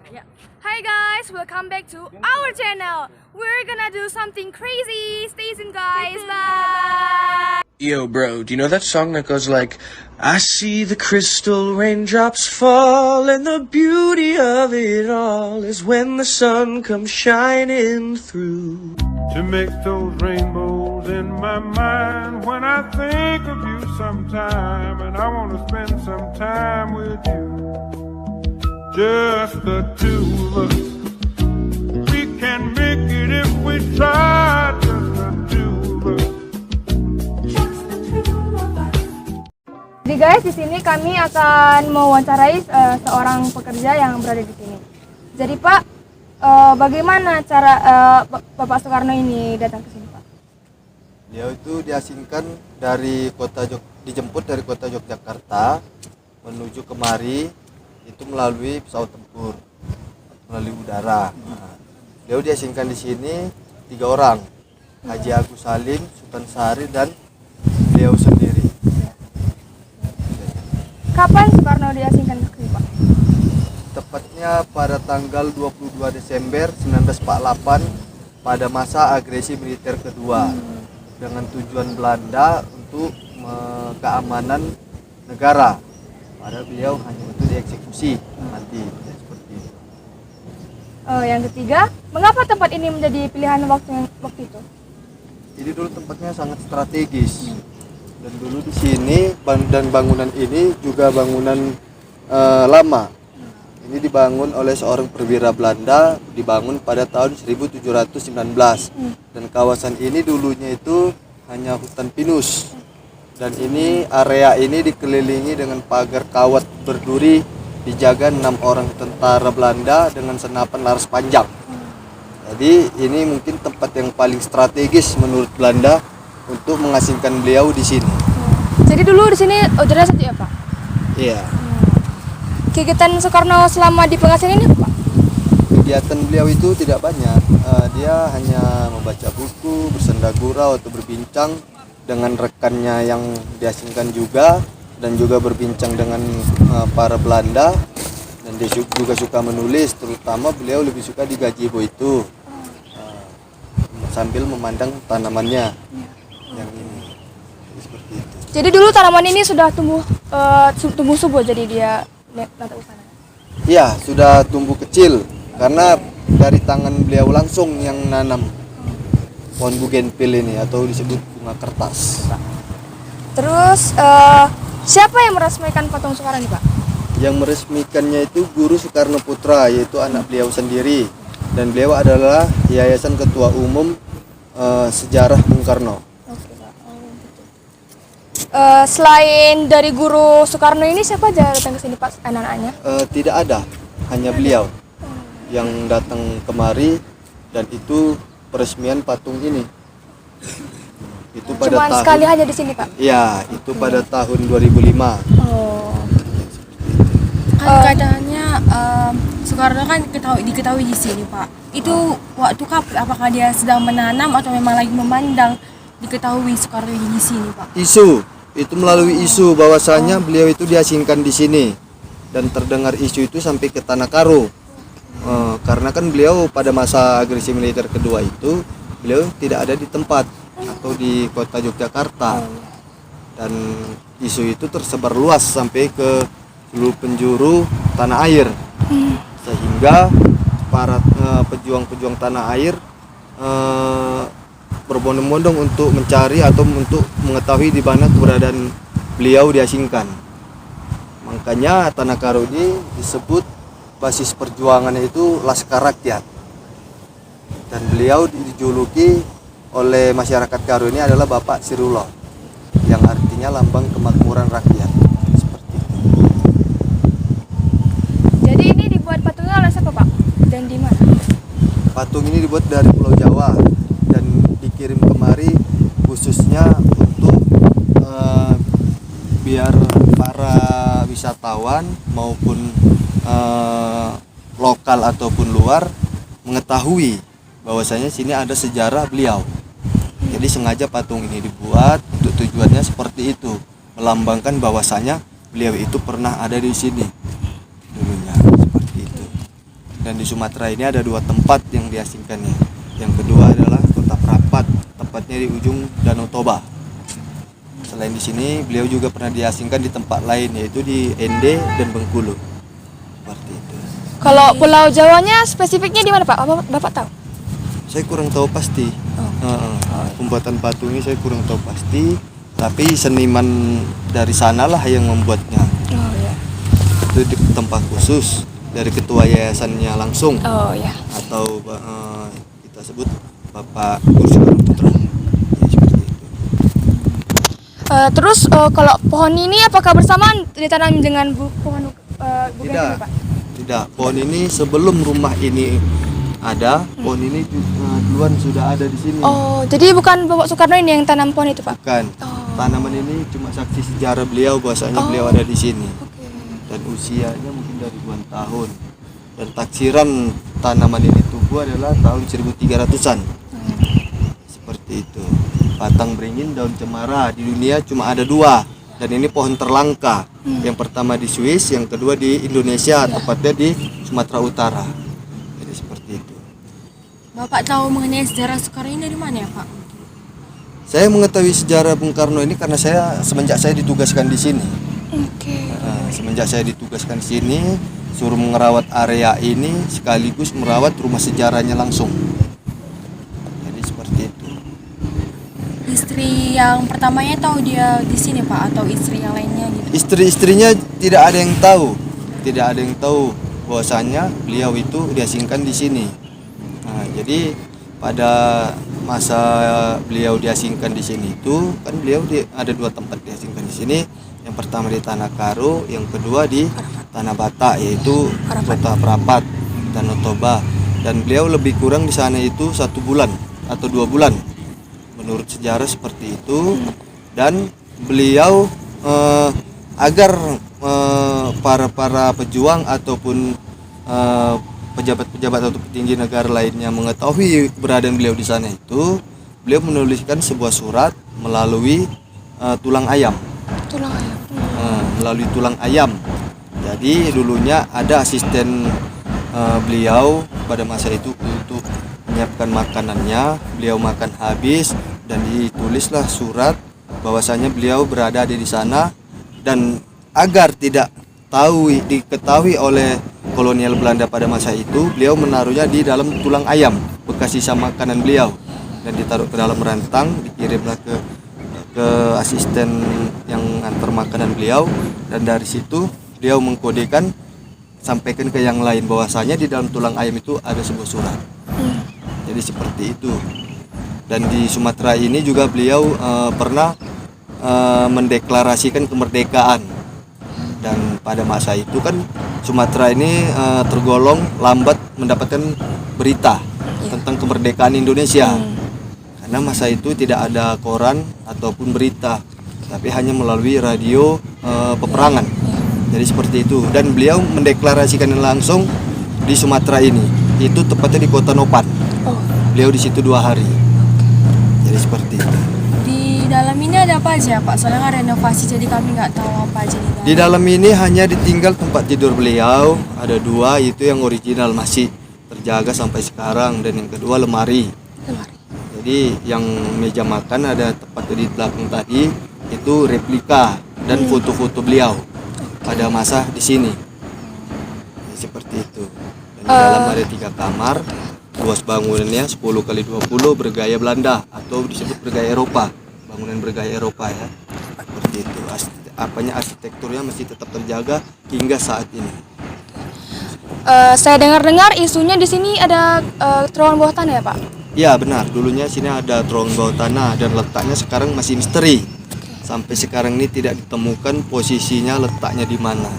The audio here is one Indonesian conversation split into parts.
Yeah. Hi guys, welcome back to our channel. We're gonna do something crazy. Stay tuned guys. Bye. Yo, bro, do you know that song that goes like, I see the crystal raindrops fall, and the beauty of it all is when the sun comes shining through. To make those rainbows in my mind when I think of you sometime, and I want to spend some time with you. Just the two of us. We can make it if we try. Just the two of us. Jadi guys, di sini kami akan mewawancarai seorang pekerja yang berada di sini. Jadi Pak, bagaimana cara Bapak Soekarno ini datang ke sini Pak? Dia itu diasingkan dari dijemput dari kota Yogyakarta menuju kemari itu melalui pesawat tempur, melalui udara. Dia diasingkan di sini 3 orang, Haji Agus Salim, Sultan Syahrir, dan beliau sendiri. Kapan Soekarno diasingkan ke sini Pak? Tepatnya pada tanggal 22 Desember 1948 pada masa agresi militer kedua dengan tujuan Belanda untuk keamanan negara. Padahal beliau hanya untuk dieksekusi nanti seperti itu. Yang ketiga, mengapa tempat ini menjadi pilihan waktu itu? Jadi dulu tempatnya sangat strategis. Dan dulu di sini dan bangunan ini juga bangunan lama. Ini dibangun oleh seorang perwira Belanda, dibangun pada tahun 1719. Dan kawasan ini dulunya itu hanya hutan pinus. Dan ini area ini dikelilingi dengan pagar kawat berduri, dijaga 6 orang tentara Belanda dengan senapan laras panjang. Jadi ini mungkin tempat yang paling strategis menurut Belanda untuk mengasingkan beliau di sini. Jadi dulu di sini udara sejuk ya Pak? Iya. Kegiatan Soekarno selama di pengasingan ini apa Pak? Kegiatan beliau itu tidak banyak. Dia hanya membaca buku, bersenda gurau atau berbincang dengan rekannya yang diasingkan juga, dan juga berbincang dengan para Belanda. Dan dia juga suka menulis, terutama beliau lebih suka di gazebo itu sambil memandang tanamannya yang ini. Jadi seperti itu. Jadi dulu tanaman ini sudah tumbuh subur, jadi dia nanti usana. Iya, sudah tumbuh kecil karena dari tangan beliau langsung yang nanam pohon bugenvil ini atau disebut bunga kertas. Terus siapa yang meresmikan patung Soekarno ini Pak? Yang meresmikannya itu Guru Soekarno Putra, yaitu anak beliau sendiri, dan beliau adalah Yayasan Ketua Umum Sejarah Bung Karno. Oke, Pak. Gitu. Selain dari Guru Soekarno ini, siapa aja datang ke sini Pak, anak-anaknya? Tidak ada, hanya beliau yang datang kemari, dan itu peresmian patung ini. Itu pada Cuma tahun, sekali aja di sini Pak? ya, itu pada tahun 2005. Oh. Katanya Soekarno kan diketahui di sini Pak. Itu waktu kapan? Apakah dia sedang menanam atau memang lagi memandang diketahui Soekarno ini di sini Pak? Isu itu melalui isu bahwasanya beliau itu diasingkan di sini, dan terdengar isu itu sampai ke Tanah Karo. Karena kan beliau pada masa agresi militer kedua itu beliau tidak ada di tempat atau di kota Yogyakarta, dan isu itu tersebar luas sampai ke seluruh penjuru tanah air, sehingga para pejuang-pejuang tanah air berbondong-bondong untuk mencari atau untuk mengetahui di mana keberadaan beliau diasingkan. Makanya Tanah Karo ini disebut basis perjuangannya itu Laskar Rakyat, dan beliau dijuluki oleh masyarakat Karo ini adalah Bapak Sirullah, yang artinya lambang kemakmuran rakyat. Seperti itu. Jadi ini dibuat patungnya oleh siapa Pak? Dan di mana? Patung ini dibuat dari Pulau Jawa dan dikirim kemari khususnya untuk biar para wisatawan maupun lokal ataupun luar mengetahui bahwasanya sini ada sejarah beliau. Jadi sengaja patung ini dibuat untuk tujuannya seperti itu, melambangkan bahwasanya beliau itu pernah ada di sini dulunya, seperti itu. Dan di Sumatera ini ada 2 tempat yang diasingkannya. Yang kedua adalah Kota Prapat, tepatnya di ujung Danau Toba. Selain di sini, beliau juga pernah diasingkan di tempat lain, yaitu di Ende dan Bengkulu. Seperti itu. Kalau Pulau Jawanya spesifiknya di mana Pak? Bapak tahu? Saya kurang tahu pasti. Pembuatan patung ini saya kurang tahu pasti, tapi seniman dari sanalah yang membuatnya. Oh ya. Itu di tempat khusus dari ketua yayasannya langsung, Oh ya. atau kita sebut Bapak Kursi Putra. Ya, seperti itu. Terus kalau pohon ini apakah bersamaan ditanam dengan pohon bukan Tidak, ini, Pak? tidak. Pohon ini sebelum rumah ini ada, pohon ini duluan sudah ada di sini. Oh, jadi bukan Bapak Soekarno ini yang tanam pohon itu, Pak? Bukan. Oh. Tanaman ini cuma saksi sejarah beliau bahwasanya beliau ada di sini. Oke. Dan usianya mungkin dari ribuan tahun. Dan taksiran tanaman ini tumbuh adalah tahun 1300-an. Seperti itu. Batang beringin, daun cemara di dunia cuma ada 2. Dan ini pohon terlangka. Yang pertama di Swiss, yang kedua di Indonesia, tepatnya di Sumatera Utara. Jadi seperti itu. Bapak tahu mengenai sejarah Soekarno ini dari mana ya Pak? Saya mengetahui sejarah Bung Karno ini karena semenjak saya ditugaskan di sini. Oke. Semenjak saya ditugaskan di sini, suruh merawat area ini sekaligus merawat rumah sejarahnya langsung. Jadi seperti itu. Istri yang pertamanya tahu dia di sini Pak atau istri yang lainnya gitu? Istri-istrinya tidak ada yang tahu, bahwasanya beliau itu diasingkan di sini. Nah, jadi pada masa beliau diasingkan di sini itu kan beliau ada 2 tempat diasingkan di sini. Yang pertama di Tanah Karo, yang kedua di Tanah Bata, yaitu Kota Prapat, Danau Toba. Dan beliau lebih kurang di sana itu 1 bulan atau 2 bulan, menurut sejarah seperti itu. Dan beliau agar para pejuang ataupun pejabat-pejabat atau petinggi negara lainnya mengetahui keberadaan beliau di sana itu, beliau menuliskan sebuah surat melalui tulang ayam. Tulang ayam. Melalui tulang ayam. Jadi dulunya ada asisten beliau pada masa itu untuk menyiapkan makanannya. Beliau makan habis dan ditulislah surat bahwasanya beliau berada di sana, dan agar tidak diketahui oleh kolonial Belanda pada masa itu, beliau menaruhnya di dalam tulang ayam bekas sisa makanan beliau, dan ditaruh ke dalam rantang, dikirimlah ke asisten yang antar makanan beliau, dan dari situ beliau mengkodekan, sampaikan ke yang lain bahwasanya di dalam tulang ayam itu ada sebuah surat. Jadi seperti itu. Dan di Sumatera ini juga beliau pernah mendeklarasikan kemerdekaan. Dan pada masa itu kan Sumatera ini tergolong lambat mendapatkan berita tentang kemerdekaan Indonesia. Karena masa itu tidak ada koran ataupun berita, tapi hanya melalui radio peperangan. Jadi seperti itu. Dan beliau mendeklarasikan langsung di Sumatera ini. Itu tepatnya di Kota Nopan. Beliau di situ 2 hari. Jadi seperti itu. Di dalam ini ada apa aja Pak? Soalnya kan renovasi, jadi kami nggak tahu apa aja di dalam. Di dalam ini hanya ditinggal tempat tidur beliau, ada 2, itu yang original masih terjaga sampai sekarang, dan yang kedua lemari. Jadi yang meja makan ada tepat di belakang tadi, itu replika dan foto-foto beliau pada masa di sini. Seperti itu. Dan di dalam ada 3 kamar, luas bangunannya 10x20 bergaya Belanda atau disebut bergaya Eropa. Bangunan bergaya Eropa ya, seperti itu. Arsitekturnya masih tetap terjaga hingga saat ini. Saya dengar-dengar isunya di sini ada terowongan bawah tanah ya Pak? Ya benar, dulunya sini ada terowongan bawah tanah, dan letaknya sekarang masih misteri. Sampai sekarang ini tidak ditemukan posisinya, letaknya di mana.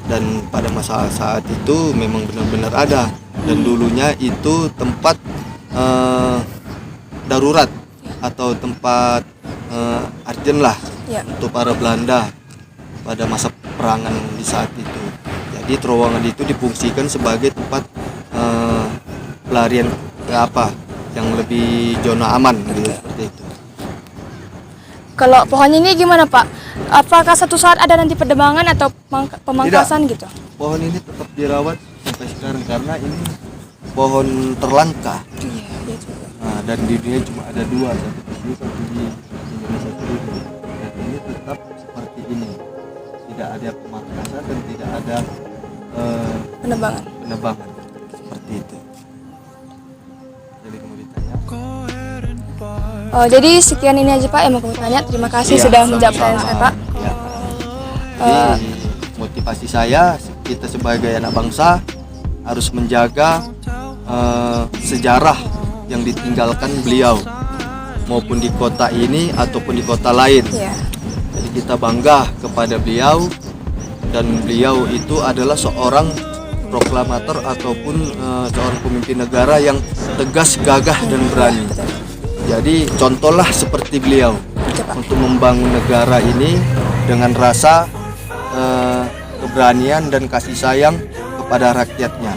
Dan pada masa saat itu memang benar-benar ada. Dan dulunya itu tempat darurat atau tempat urgent lah untuk para Belanda pada masa perangan di saat itu. Jadi terowongan itu difungsikan sebagai tempat pelarian ke yang lebih zona aman gitu, seperti itu. Kalau pohonnya ini gimana Pak? Apakah satu saat ada nanti penebangan atau pemangkasan gitu? Pohon ini tetap dirawat sampai sekarang karena ini pohon terlangka. Iya, dia juga. Nah, dan di dunia cuma ada 2, satu di sini, satu di Indonesia sendiri. Dan ini tetap seperti ini, tidak ada pemangkasan dan tidak ada penebangan seperti itu. Jadi kamu ditanya. Oh, jadi sekian ini aja Pak yang mau kami tanya. Terima kasih Iya, sudah menjawab sama-sama. pertanyaan saya Pak. Ya. Jadi motivasi saya, kita sebagai anak bangsa harus menjaga sejarah yang ditinggalkan beliau, maupun di kota ini ataupun di kota lain. Iya. Jadi kita bangga kepada beliau, dan beliau itu adalah seorang proklamator ataupun seorang pemimpin negara yang tegas, gagah dan berani. Jadi contohlah seperti beliau untuk membangun negara ini dengan rasa keberanian dan kasih sayang kepada rakyatnya.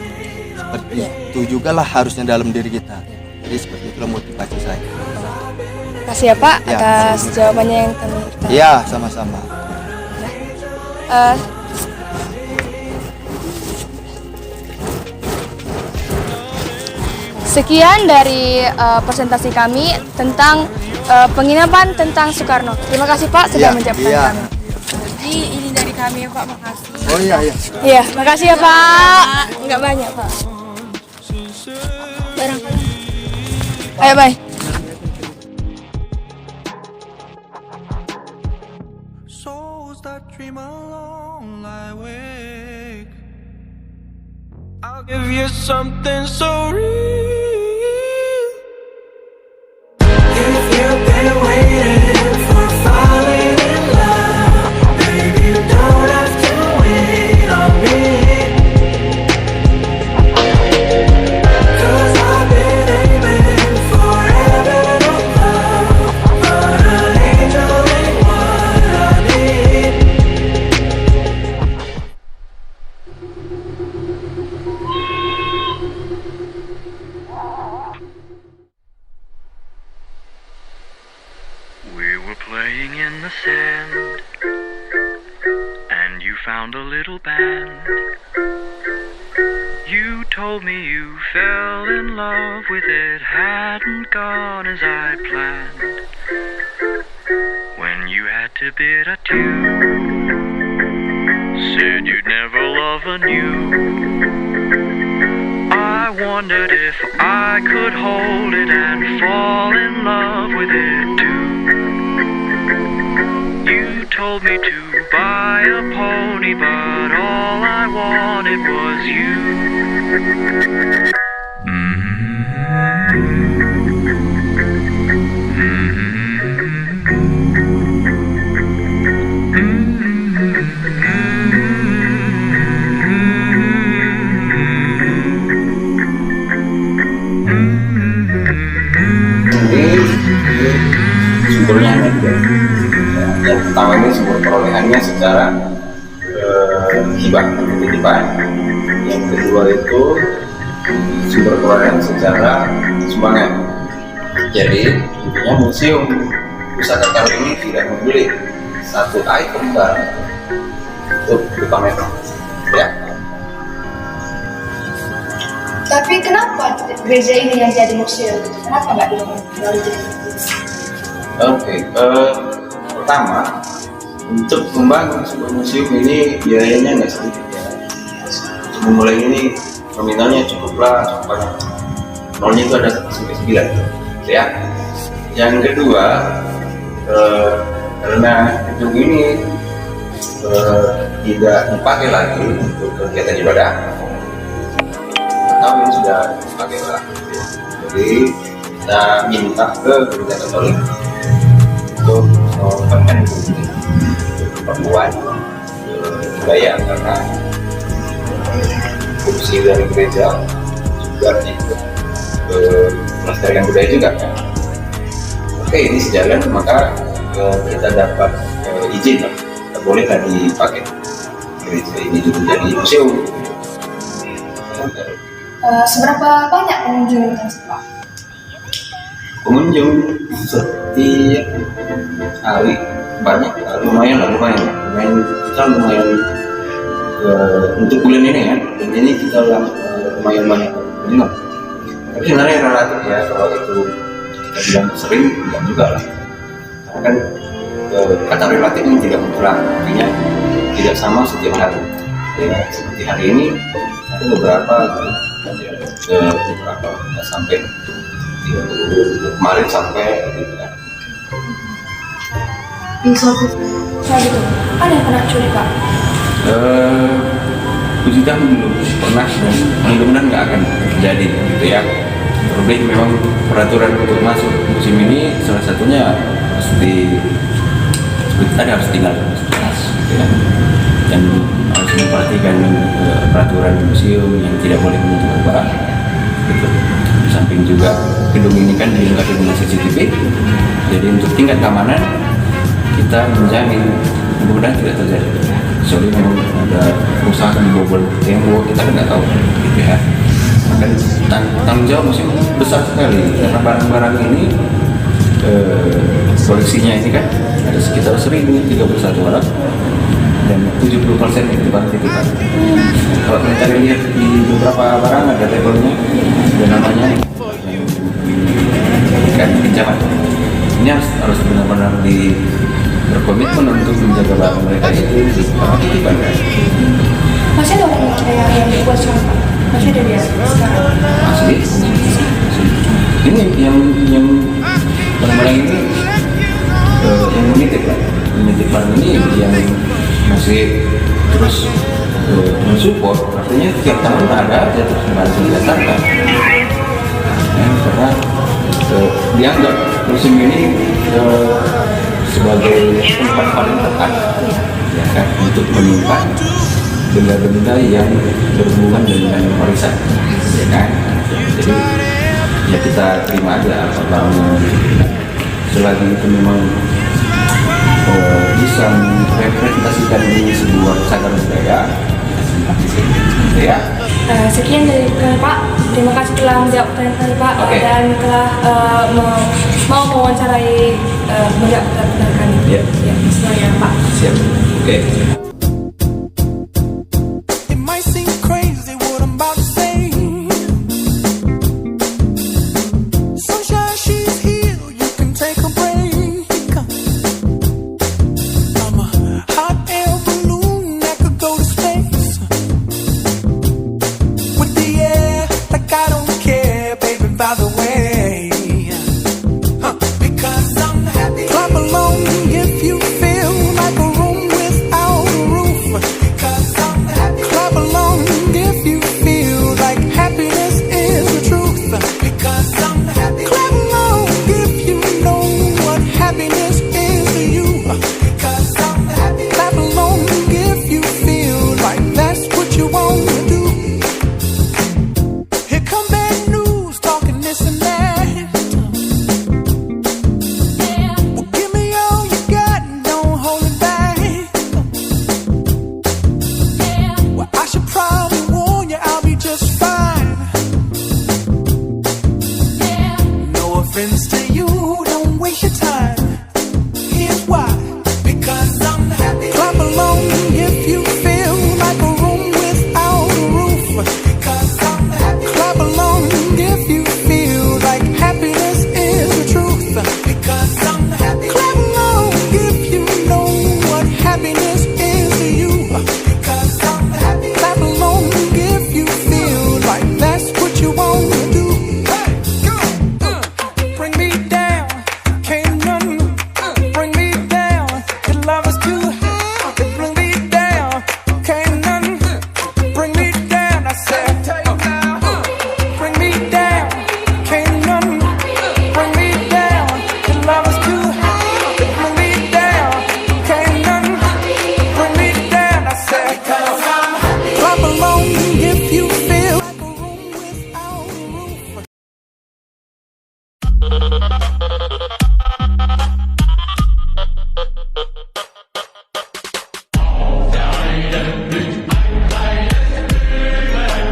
Seperti itu juga lah harusnya dalam diri kita. Jadi seperti itulah motivasi saya. Terima kasih ya Pak Ya. atas jawabannya yang kami tanya. Iya, sama-sama. Eh, Sekian dari presentasi kami tentang penginapan tentang Soekarno. Terima kasih Pak sudah Iya, menjawab iya. pertanyaan kami. Jadi ini dari kami ya Pak, makasih. Oh iya, iya. Iya, makasih ya Pak. Enggak banyak Pak. Barangkali. Ayo bye. Souls that dream alone lie awake. I'll give you something so real. If you've been waiting for falling in love, baby, you don't have to wait on me. 'Cause I've been aiming for heaven above, but an angel ain't what I need. We were playing in the sand, and you found a little band. You told me you fell in love with it, hadn't gone as I planned. When you had to bid adieu, said you'd never love anew. I wondered if I could hold it and fall in love with it too. You told me to buy a pony, but all I wanted was you. Sumbernya ada dua. Yang pertama ini sumber perolehannya secara hibah atau titipan. Yang kedua itu sumber perolehan secara sumbangan. Jadi intinya museum pusaka kali ini tidak membeli satu item barang untuk dipamerkan. Ya. Tapi kenapa gereja ini yang jadi museum? Kenapa nggak dibangun? Oke, pertama untuk membangun sebuah museum ini biayanya nggak sedikit ya. Memulai ini nominalnya cukup banyak. Nolnya itu ada sampai 9, ya. Yang kedua, karena gedung ini tidak dipakai lagi untuk kegiatan ibadah, tahun ini sudah dipakai lagi. Jadi kita minta ke Gereja Katolik untuk melakukan perempuan budaya, karena fungsi dari gereja juga ikut melestarikan budaya juga kan. Oke, ini sejalan, maka kita dapat izin lah, bolehlah dipakai gereja ini juga jadi museum. Seberapa banyak pengunjung yang Pak? Pengunjung setiap hari banyak, lumayan kita lumayan untuk bulan ini ya, bulan ini kita lumayan banyak minum. Tapi sebenarnya relatif ya, kalau itu kita bilang sering, enggak juga lah. Karena kan kata relatif ini tidak mutlak, artinya tidak sama setiap hari. Ya, seperti hari ini ada beberapa sampai 30, kemarin sampai gitu kan. Saya gitu. Ada yang pernah curi Pak? Puji Tuhan belum pernah dan mudah-mudahan nggak akan terjadi gitu ya. Terlebih memang peraturan untuk masuk musim ini salah satunya seperti tadi harus tinggal gitu ya. Dan harus memperhatikan peraturan museum yang tidak boleh menunjukkan barang gitu. Di samping juga gedung ini kan dilengkapi dengan CCTV, jadi untuk tingkat keamanan kita menjamin mudah-mudahan tidak terjadi. Soalnya memang ada kerusakan bobol tembok, kita kan nggak tahu gitu ya. Maka tanggung jawab museum besar sekali karena barang-barang ini koleksinya ini kan ada sekitar 1031 barang dan 70% itu barang titipan. Kalau kita lihat di beberapa barang ada labelnya dan namanya kan pinjaman. Ini harus benar-benar berkomitmen untuk menjaga barang mereka itu barang titipan. Masih ada orang yang dibuat sekarang Pak? Masih ada dia sekarang? Asli. Ini yang barang-barang ini yang menitip barang ini yang masih terus mensupport, artinya tiap tahun ada aja terus harus didatangkan. Karena dianggap musim ini sebagai tempat paling tepat ya kan, untuk menyimpan benda-benda yang berhubungan dengan warisan ya kan. Jadi ya kita terima aja apa barangnya selagi itu memang bisa merepresentasikan ini sebuah kesadaran budaya ya. Sekian dari kami Pak. Terima kasih telah menjawab pertanyaan kami Pak. Oke. Dan telah mau mewawancarai benar-benar kami. Ya. Ya, semuanya Pak. Siap. Oke. It might seem crazy what I'm about to say. Sunshine, she's here, you can take a break. I'm a hot air balloon that could go to space. With the air, like I don't care, baby, by the way. Because I'm happy. Clap along if you feel like a room without a roof. Because I'm happy. Clap along if you feel like happiness is the truth. Because I'm happy. Clap along if you know what happiness is to you. Because I'm happy. Clap along if you feel like that's what you want to do. Here come bad news talking this and that. Well, give me all you got and don't hold it back. Well, I should probably warn you, I'll be just fine. No offense to you, don't waste your time. Here's why. Because I'm happy. Clap along if you feel like a room without a roof. Because I'm happy. Clap along if you feel like happiness is the truth. Because I'm happy. Clap along if you know what happiness is to you. Because I'm happy. Clap along if you feel like that's what you want to do. Hey, go. Bring me down, can't none bring me down. Your love is too high. Bring me down, can't none bring me down. I said, bring me down, can't none bring me down. Your love is too high. Bring me down, can't none bring me down. I said, clap along if you feel like a room without a roof.